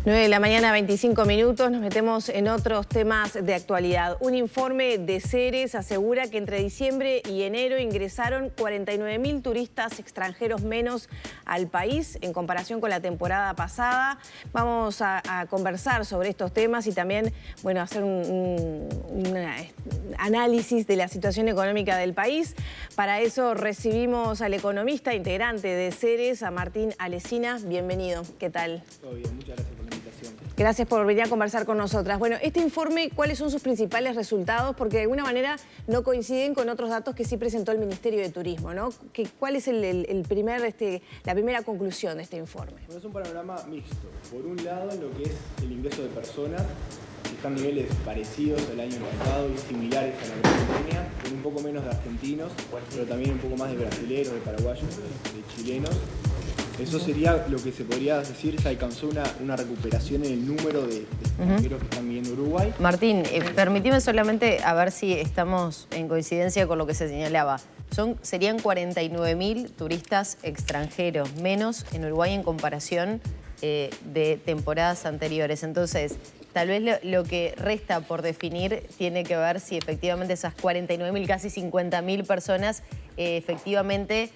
9 de la mañana, 25 minutos, nos metemos en otros temas de actualidad. Un informe de Ceres asegura que entre diciembre y enero ingresaron 49.000 turistas extranjeros menos al país en comparación con la temporada pasada. Vamos a conversar sobre estos temas y también, bueno, hacer un análisis de la situación económica del país. Para eso recibimos al economista integrante de Ceres, a Martín Alesina. Bienvenido. ¿Qué tal? Todo bien, muchas gracias por la invitación. Gracias por venir a conversar con nosotras. Bueno, este informe, ¿cuáles son sus principales resultados? Porque de alguna manera no coinciden con otros datos que sí presentó el Ministerio de Turismo, ¿no? ¿Cuál es la primera conclusión de este informe? Bueno, es un panorama mixto. Por un lado, en lo que es el ingreso de personas, que están a niveles parecidos al año pasado y similares a la pandemia, con un poco menos de argentinos, pero también un poco más de brasileños, de paraguayos, de chilenos. Eso sería lo que se podría decir, se alcanzó una recuperación en el número de extranjeros que están viviendo en Uruguay. Martín, permitime solamente a ver si estamos en coincidencia con lo que se señalaba. Serían 49.000 turistas extranjeros menos en Uruguay en comparación de temporadas anteriores. Entonces, tal vez lo que resta por definir tiene que ver si efectivamente esas 49.000, casi 50.000 personas, efectivamente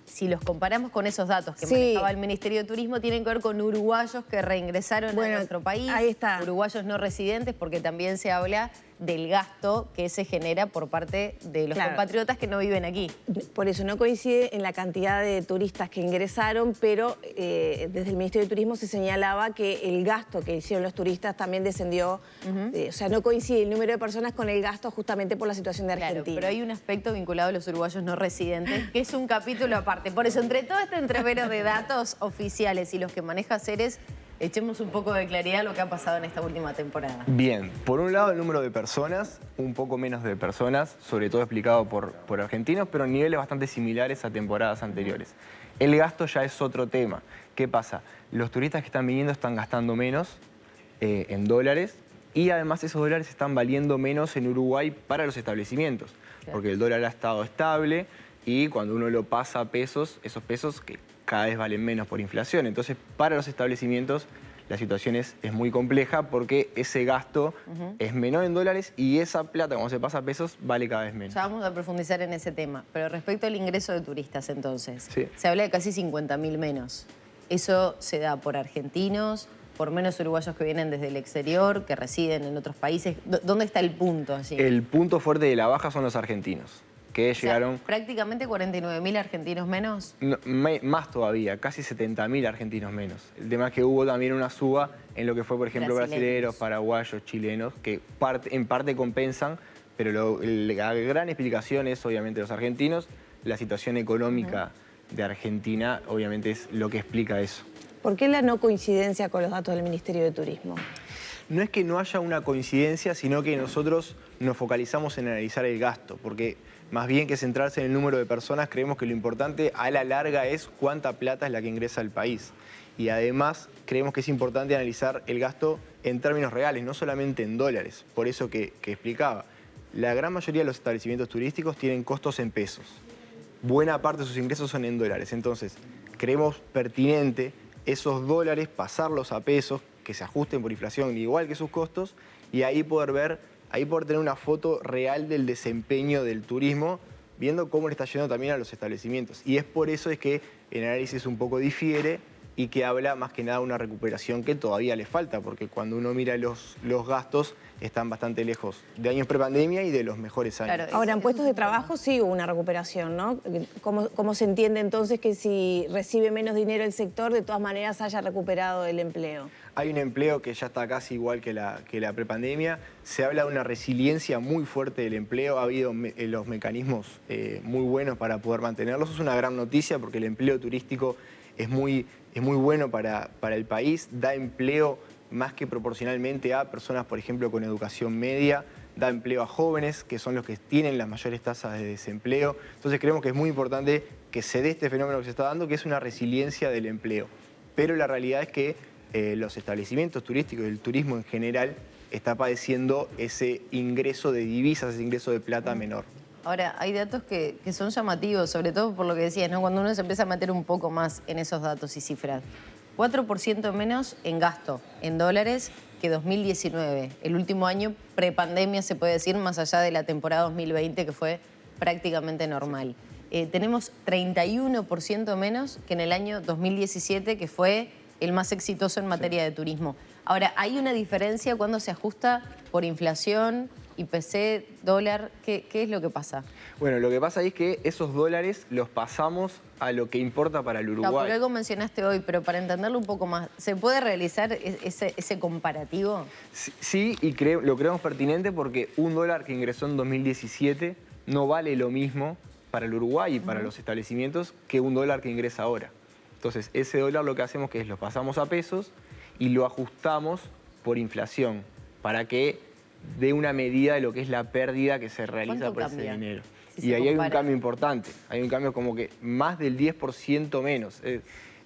si los comparamos con esos datos que manejaba el Ministerio de Turismo, tienen que ver con uruguayos que reingresaron a nuestro país. Ahí está. Uruguayos no residentes, porque también se habla del gasto que se genera por parte de los compatriotas que no viven aquí. Por eso no coincide en la cantidad de turistas que ingresaron, pero desde el Ministerio de Turismo se señalaba que el gasto que hicieron los turistas también descendió. O sea, no coincide el número de personas con el gasto justamente por la situación de Argentina. Claro, pero hay un aspecto vinculado a los uruguayos no residentes, que es un capítulo aparte. Por eso, entre todo este entrevero de datos oficiales y los que maneja Ceres, echemos un poco de claridad a lo que ha pasado en esta última temporada. Bien, por un lado el número de personas, un poco menos de personas, sobre todo explicado por argentinos, pero en niveles bastante similares a temporadas anteriores. El gasto ya es otro tema. ¿Qué pasa? Los turistas que están viniendo están gastando menos en dólares y además esos dólares están valiendo menos en Uruguay para los establecimientos, porque el dólar ha estado estable y cuando uno lo pasa a pesos, esos pesos que cada vez valen menos por inflación. Entonces, para los establecimientos la situación es muy compleja porque ese gasto es menor en dólares y esa plata, cuando se pasa a pesos, vale cada vez menos. Ya vamos a profundizar en ese tema. Pero respecto al ingreso de turistas, entonces, sí, se habla de casi 50.000 menos. ¿Eso se da por argentinos, por menos uruguayos que vienen desde el exterior, que residen en otros países? ¿Dónde está el punto allí? El punto fuerte de la baja son los argentinos, que llegaron... ¿Prácticamente 49.000 argentinos menos? No, más todavía, casi 70.000 argentinos menos. El tema es que hubo también una suba en lo que fue, por ejemplo, brasileños, paraguayos, chilenos, que en parte compensan, pero la gran explicación es obviamente los argentinos. La situación económica de Argentina obviamente es lo que explica eso. ¿Por qué la no coincidencia con los datos del Ministerio de Turismo? No es que no haya una coincidencia, sino que nosotros nos focalizamos en analizar el gasto, porque más bien que centrarse en el número de personas, creemos que lo importante a la larga es cuánta plata es la que ingresa al país. Y además creemos que es importante analizar el gasto en términos reales, no solamente en dólares. Por eso que explicaba, la gran mayoría de los establecimientos turísticos tienen costos en pesos. Buena parte de sus ingresos son en dólares. Entonces, creemos pertinente esos dólares pasarlos a pesos, que se ajusten por inflación igual que sus costos, y ahí poder tener una foto real del desempeño del turismo, viendo cómo le está yendo también a los establecimientos. Y es por eso es que el análisis un poco difiere y que habla más que nada de una recuperación que todavía le falta, porque cuando uno mira los gastos están bastante lejos de años prepandemia y de los mejores años. Claro, ahora, en puestos de trabajo sí hubo una recuperación, ¿no? ¿Cómo se entiende entonces que si recibe menos dinero el sector, de todas maneras haya recuperado el empleo? Hay un empleo que ya está casi igual que la prepandemia. Se habla de una resiliencia muy fuerte del empleo. Ha habido los mecanismos muy buenos para poder mantenerlos. Es una gran noticia porque el empleo turístico es muy bueno para el país. Da empleo más que proporcionalmente a personas, por ejemplo, con educación media. Da empleo a jóvenes, que son los que tienen las mayores tasas de desempleo. Entonces creemos que es muy importante que se dé este fenómeno que se está dando, que es una resiliencia del empleo. Pero la realidad es que los establecimientos turísticos y el turismo en general está padeciendo ese ingreso de divisas, ese ingreso de plata menor. Ahora, hay datos que son llamativos, sobre todo por lo que decías, ¿no? Cuando uno se empieza a meter un poco más en esos datos y cifras. 4% menos en gasto, en dólares, que 2019. El último año prepandemia, se puede decir, más allá de la temporada 2020, que fue prácticamente normal. Tenemos 31% menos que en el año 2017, que fue el más exitoso en materia de turismo. Ahora, ¿hay una diferencia cuando se ajusta por inflación, IPC, dólar? ¿Qué es lo que pasa? Bueno, lo que pasa ahí es que esos dólares los pasamos a lo que importa para el Uruguay. No, porque algo mencionaste hoy, pero para entenderlo un poco más, ¿se puede realizar ese comparativo? Sí, y lo creemos pertinente porque un dólar que ingresó en 2017 no vale lo mismo para el Uruguay y para los establecimientos que un dólar que ingresa ahora. Entonces, ese dólar lo que hacemos que es lo pasamos a pesos y lo ajustamos por inflación para que dé una medida de lo que es la pérdida que se realiza por ese dinero. Y ahí hay un cambio importante, hay un cambio como que más del 10% menos.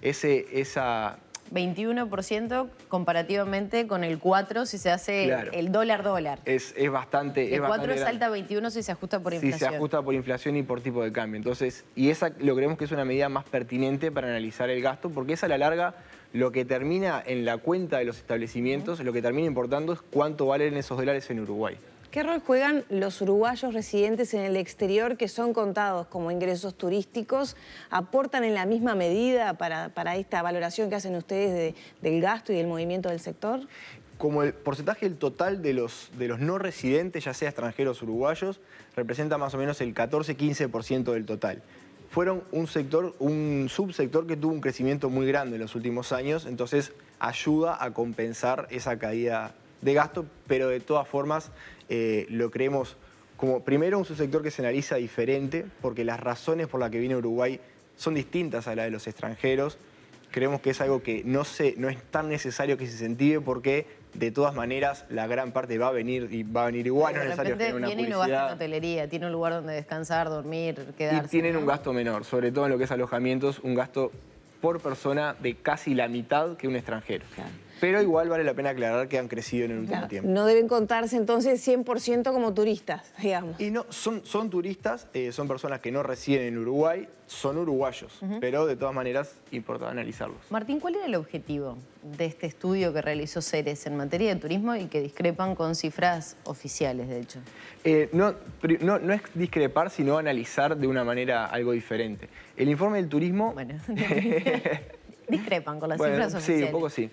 Esa 21% comparativamente con el 4% si se hace el dólar-dólar. Es bastante. El 4 salta a 21 si se ajusta por inflación. Si se ajusta por inflación y por tipo de cambio. Entonces, y esa lo creemos que es una medida más pertinente para analizar el gasto, porque esa a la larga lo que termina en la cuenta de los establecimientos, lo que termina importando es cuánto valen esos dólares en Uruguay. ¿Qué rol juegan los uruguayos residentes en el exterior que son contados como ingresos turísticos? ¿Aportan en la misma medida para esta valoración que hacen ustedes del gasto y del movimiento del sector? Como el porcentaje del total de los no residentes, ya sea extranjeros o uruguayos, representa más o menos el 14-15% del total. Fueron un subsector que tuvo un crecimiento muy grande en los últimos años, entonces ayuda a compensar esa caída de gasto, pero de todas formas lo creemos como primero un subsector que se analiza diferente, porque las razones por las que viene Uruguay son distintas a las de los extranjeros. Creemos que es algo que no es tan necesario que se incentive, porque de todas maneras la gran parte va a venir y va a venir igual. No es necesario tener una publicidad. Viene y no gasta en hotelería, tiene un lugar donde descansar, dormir, quedarse. Y tienen un gasto menor, sobre todo en lo que es alojamientos, un gasto por persona de casi la mitad que un extranjero. Claro. Pero igual vale la pena aclarar que han crecido en el último tiempo. No deben contarse entonces 100% como turistas, digamos. Y no, son turistas, son personas que no residen en Uruguay, son uruguayos, pero de todas maneras importa analizarlos. Martín, ¿cuál era el objetivo de este estudio que realizó Ceres en materia de turismo y que discrepan con cifras oficiales, de hecho? No es discrepar, sino analizar de una manera algo diferente. El informe del turismo... Bueno, discrepan con las cifras oficiales. Sí, un poco sí.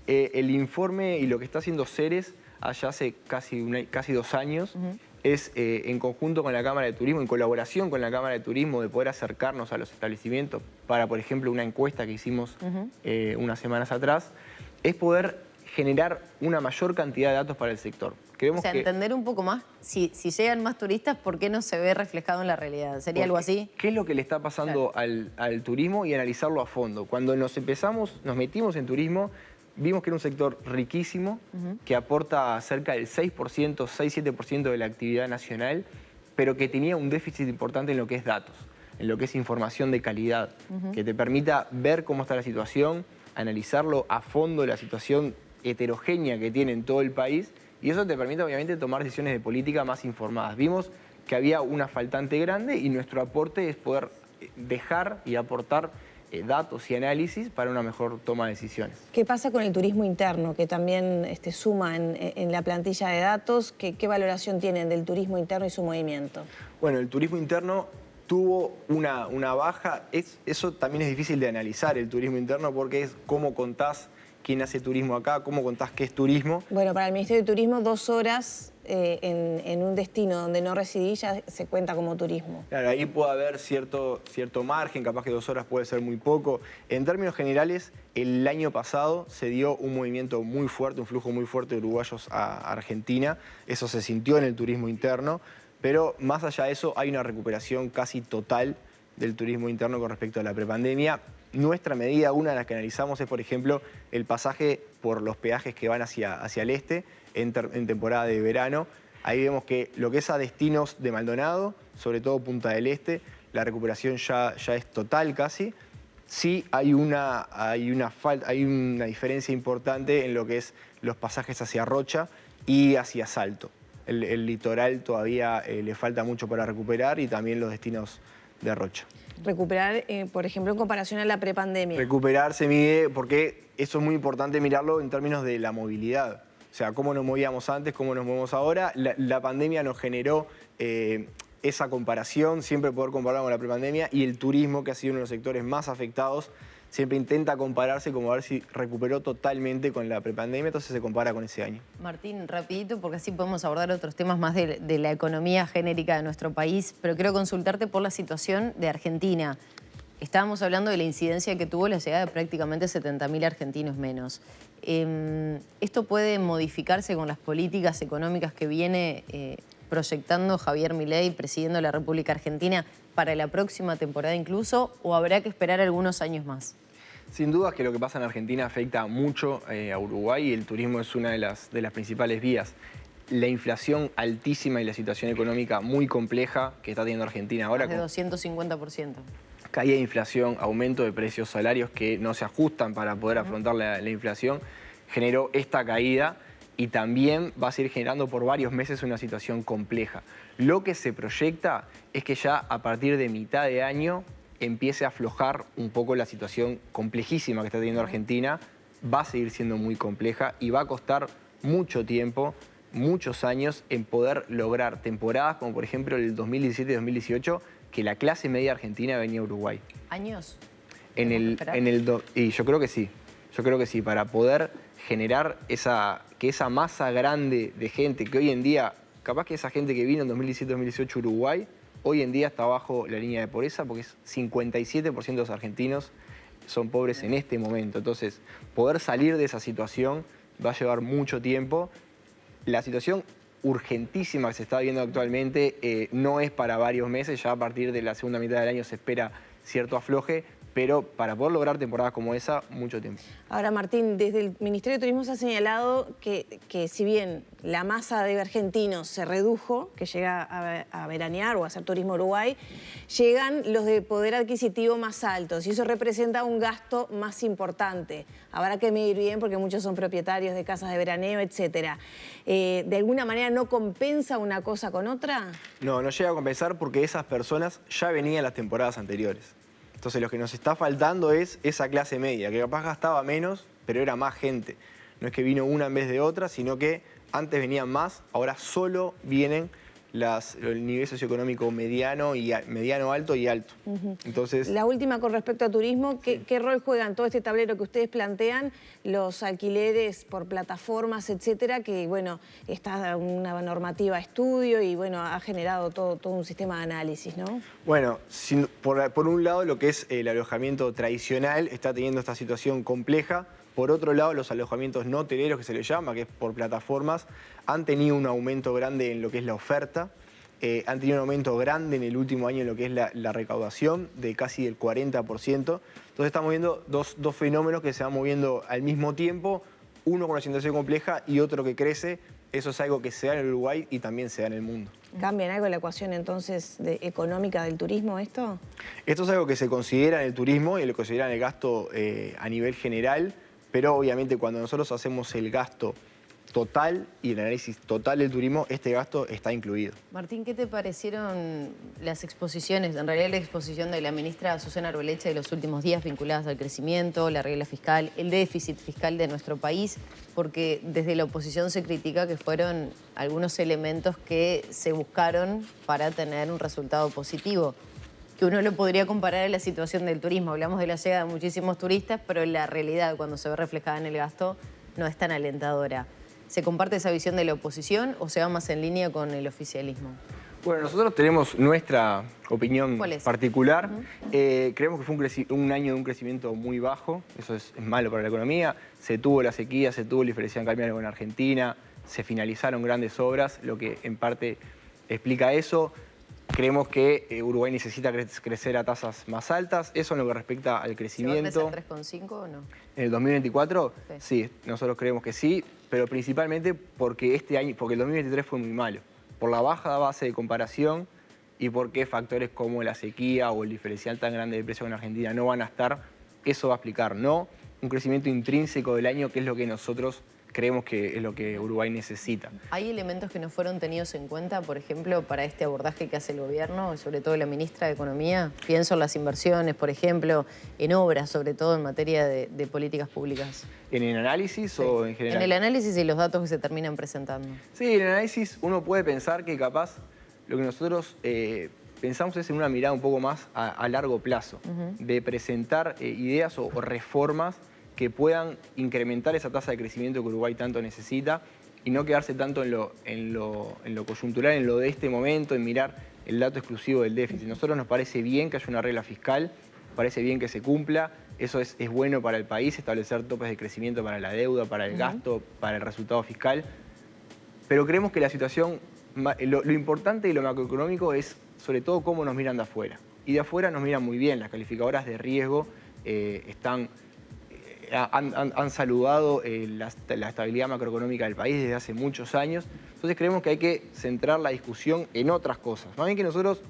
El informe y lo que está haciendo Ceres allá hace casi 2 años es en conjunto con la Cámara de Turismo, en colaboración con la Cámara de Turismo, de poder acercarnos a los establecimientos para, por ejemplo, una encuesta que hicimos unas semanas atrás, es poder generar una mayor cantidad de datos para el sector. Creemos entender un poco más, si llegan más turistas, ¿por qué no se ve reflejado en la realidad? ¿Sería algo así? ¿Qué es lo que le está pasando al turismo y analizarlo a fondo? Cuando nos metimos en turismo, vimos que era un sector riquísimo, que aporta cerca del 6%, 6-7% de la actividad nacional, pero que tenía un déficit importante en lo que es datos, en lo que es información de calidad, que te permita ver cómo está la situación, analizarlo a fondo, la situación heterogénea que tiene en todo el país, y eso te permite obviamente tomar decisiones de política más informadas. Vimos que había una faltante grande y nuestro aporte es poder dejar y aportar datos y análisis para una mejor toma de decisiones. ¿Qué pasa con el turismo interno, que también suma en la plantilla de datos? ¿Qué valoración tienen del turismo interno y su movimiento? Bueno, el turismo interno tuvo una baja. Eso también es difícil de analizar, el turismo interno, porque es cómo contás quién hace turismo acá, cómo contás qué es turismo. Bueno, para el Ministerio de Turismo 2 horas en un destino donde no residí ya se cuenta como turismo. Claro, ahí puede haber cierto margen, capaz que 2 horas puede ser muy poco. En términos generales, el año pasado se dio un movimiento muy fuerte, un flujo muy fuerte de uruguayos a Argentina. Eso se sintió en el turismo interno, pero más allá de eso hay una recuperación casi total del turismo interno con respecto a la prepandemia. Nuestra medida, una de las que analizamos, es, por ejemplo, el pasaje por los peajes que van hacia el este en temporada de verano. Ahí vemos que lo que es a destinos de Maldonado, sobre todo Punta del Este, la recuperación ya es total casi. Sí hay una diferencia importante en lo que es los pasajes hacia Rocha y hacia Salto. El litoral todavía le falta mucho para recuperar, y también los destinos de Rocha. Recuperar, por ejemplo, en comparación a la prepandemia. Recuperar se mide porque eso es muy importante mirarlo en términos de la movilidad. O sea, cómo nos movíamos antes, cómo nos movemos ahora. La pandemia nos generó esa comparación, siempre poder compararlo con la prepandemia, y el turismo, que ha sido uno de los sectores más afectados, siempre intenta compararse como a ver si recuperó totalmente con la prepandemia, entonces se compara con ese año. Martín, rapidito, porque así podemos abordar otros temas más de la economía genérica de nuestro país, pero quiero consultarte por la situación de Argentina. Estábamos hablando de la incidencia que tuvo la llegada de prácticamente 70.000 argentinos menos. ¿Esto puede modificarse con las políticas económicas que viene proyectando Javier Milei, presidiendo la República Argentina, para la próxima temporada incluso, o habrá que esperar algunos años más? Sin duda que lo que pasa en Argentina afecta mucho a Uruguay, y el turismo es una de las principales vías. La inflación altísima y la situación económica muy compleja que está teniendo Argentina ahora. Más de 250%. Caída de inflación, aumento de precios, salarios que no se ajustan para poder afrontar la inflación, generó esta caída, y también va a seguir generando por varios meses una situación compleja. Lo que se proyecta es que ya a partir de mitad de año empiece a aflojar un poco la situación complejísima que está teniendo Argentina. Va a seguir siendo muy compleja y va a costar mucho tiempo, muchos años, en poder lograr temporadas como por ejemplo el 2017 y 2018, que la clase media argentina venía a Uruguay. ¿Años? Y yo creo que sí. Yo creo que sí, para poder generar que esa masa grande de gente que hoy en día, capaz que esa gente que vino en 2017-2018 a Uruguay, hoy en día está bajo la línea de pobreza, porque 57% de los argentinos son pobres en este momento. Entonces, poder salir de esa situación va a llevar mucho tiempo. La situación urgentísima que se está viendo actualmente no es para varios meses, ya a partir de la segunda mitad del año se espera cierto afloje, pero para poder lograr temporadas como esa, mucho tiempo. Ahora, Martín, desde el Ministerio de Turismo se ha señalado que si bien la masa de argentinos se redujo, que llega a veranear o a hacer turismo a Uruguay, llegan los de poder adquisitivo más altos, y eso representa un gasto más importante. Habrá que medir bien porque muchos son propietarios de casas de veraneo, etcétera. ¿De alguna manera no compensa una cosa con otra? No llega a compensar porque esas personas ya venían las temporadas anteriores. Entonces lo que nos está faltando es esa clase media, que capaz gastaba menos, pero era más gente. No es que vino una en vez de otra, sino que antes venían más, ahora solo vienen el nivel socioeconómico mediano, alto y alto. Entonces, la última con respecto a turismo, ¿qué rol juegan todo este tablero que ustedes plantean, los alquileres por plataformas, etcétera, que bueno, está una normativa a estudio y bueno, ha generado todo un sistema de análisis, ¿no? Bueno, por un lado lo que es el alojamiento tradicional está teniendo esta situación compleja. Por otro lado, los alojamientos no hoteleros, que se les llama, que es por plataformas, han tenido un aumento grande en lo que es la oferta. Han tenido un aumento grande en el último año en lo que es la recaudación, de casi el 40%. Entonces estamos viendo dos fenómenos que se van moviendo al mismo tiempo, uno con una situación compleja y otro que crece. Eso es algo que se da en el Uruguay y también se da en el mundo. ¿Cambian algo la ecuación entonces económica del turismo esto? Esto es algo que se considera en el turismo y lo considera en el gasto a nivel general. Pero obviamente cuando nosotros hacemos el gasto total y el análisis total del turismo, este gasto está incluido. Martín, ¿qué te parecieron las exposiciones, en realidad la exposición de la ministra Susana Arboleche de los últimos días vinculadas al crecimiento, la regla fiscal, el déficit fiscal de nuestro país? Porque desde la oposición se critica que fueron algunos elementos que se buscaron para tener un resultado positivo, que uno lo podría comparar a la situación del turismo. Hablamos de la llegada de muchísimos turistas, pero la realidad, cuando se ve reflejada en el gasto, no es tan alentadora. ¿Se comparte esa visión de la oposición o se va más en línea con el oficialismo? Bueno, nosotros tenemos nuestra opinión particular. Creemos que fue un año de un crecimiento muy bajo. Eso es malo para la economía. Se tuvo la sequía, se tuvo el diferencial cambiario con Argentina, se finalizaron grandes obras, lo que en parte explica eso. Creemos que Uruguay necesita crecer a tasas más altas. Eso en lo que respecta al crecimiento. ¿Se va a crecer 3,5 o no? ¿En el 2024? Sí, nosotros creemos que sí, pero principalmente porque el 2023 fue muy malo. Por la baja base de comparación y porque factores como la sequía o el diferencial tan grande de precios en Argentina no van a estar. Eso va a explicar, ¿no? Un crecimiento intrínseco del año, que es lo que nosotros creemos que es lo que Uruguay necesita. ¿Hay elementos que no fueron tenidos en cuenta, por ejemplo, para este abordaje que hace el gobierno, sobre todo la ministra de Economía? Pienso en las inversiones, por ejemplo, en obras, sobre todo en materia de políticas públicas. ¿En el análisis o en general? En el análisis y los datos que se terminan presentando. Sí, en el análisis uno puede pensar que capaz lo que nosotros pensamos es en una mirada un poco más a largo plazo, de presentar ideas o reformas que puedan incrementar esa tasa de crecimiento que Uruguay tanto necesita y no quedarse tanto en lo coyuntural, en lo de este momento, en mirar el dato exclusivo del déficit. A nosotros nos parece bien que haya una regla fiscal, parece bien que se cumpla, eso es bueno para el país, establecer topes de crecimiento para la deuda, para el gasto, para el resultado fiscal, pero creemos que la situación, lo importante y lo macroeconómico es sobre todo cómo nos miran de afuera. Y de afuera nos miran muy bien, las calificadoras de riesgo han saludado la estabilidad macroeconómica del país desde hace muchos años. Entonces creemos que hay que centrar la discusión en otras cosas. Más bien que nosotros,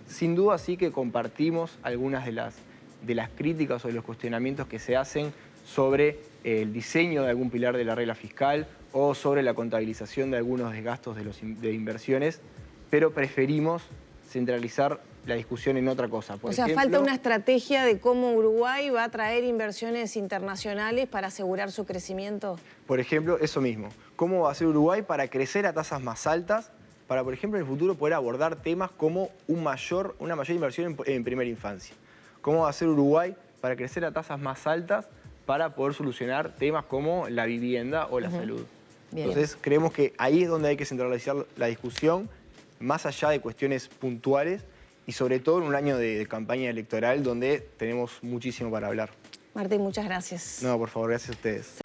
sin duda, sí que compartimos algunas de las críticas o de los cuestionamientos que se hacen sobre el diseño de algún pilar de la regla fiscal o sobre la contabilización de algunos desgastos de inversiones, pero preferimos centralizar la discusión en otra cosa. O sea, falta una estrategia de cómo Uruguay va a atraer inversiones internacionales para asegurar su crecimiento. Por ejemplo, eso mismo. ¿Cómo va a ser Uruguay para crecer a tasas más altas? Para, por ejemplo, en el futuro poder abordar temas como una mayor inversión en primera infancia. ¿Cómo va a ser Uruguay para crecer a tasas más altas para poder solucionar temas como la vivienda o la salud? Bien. Entonces, creemos que ahí es donde hay que centralizar la discusión, más allá de cuestiones puntuales, y sobre todo en un año de campaña electoral donde tenemos muchísimo para hablar. Martín, muchas gracias. No, por favor, gracias a ustedes.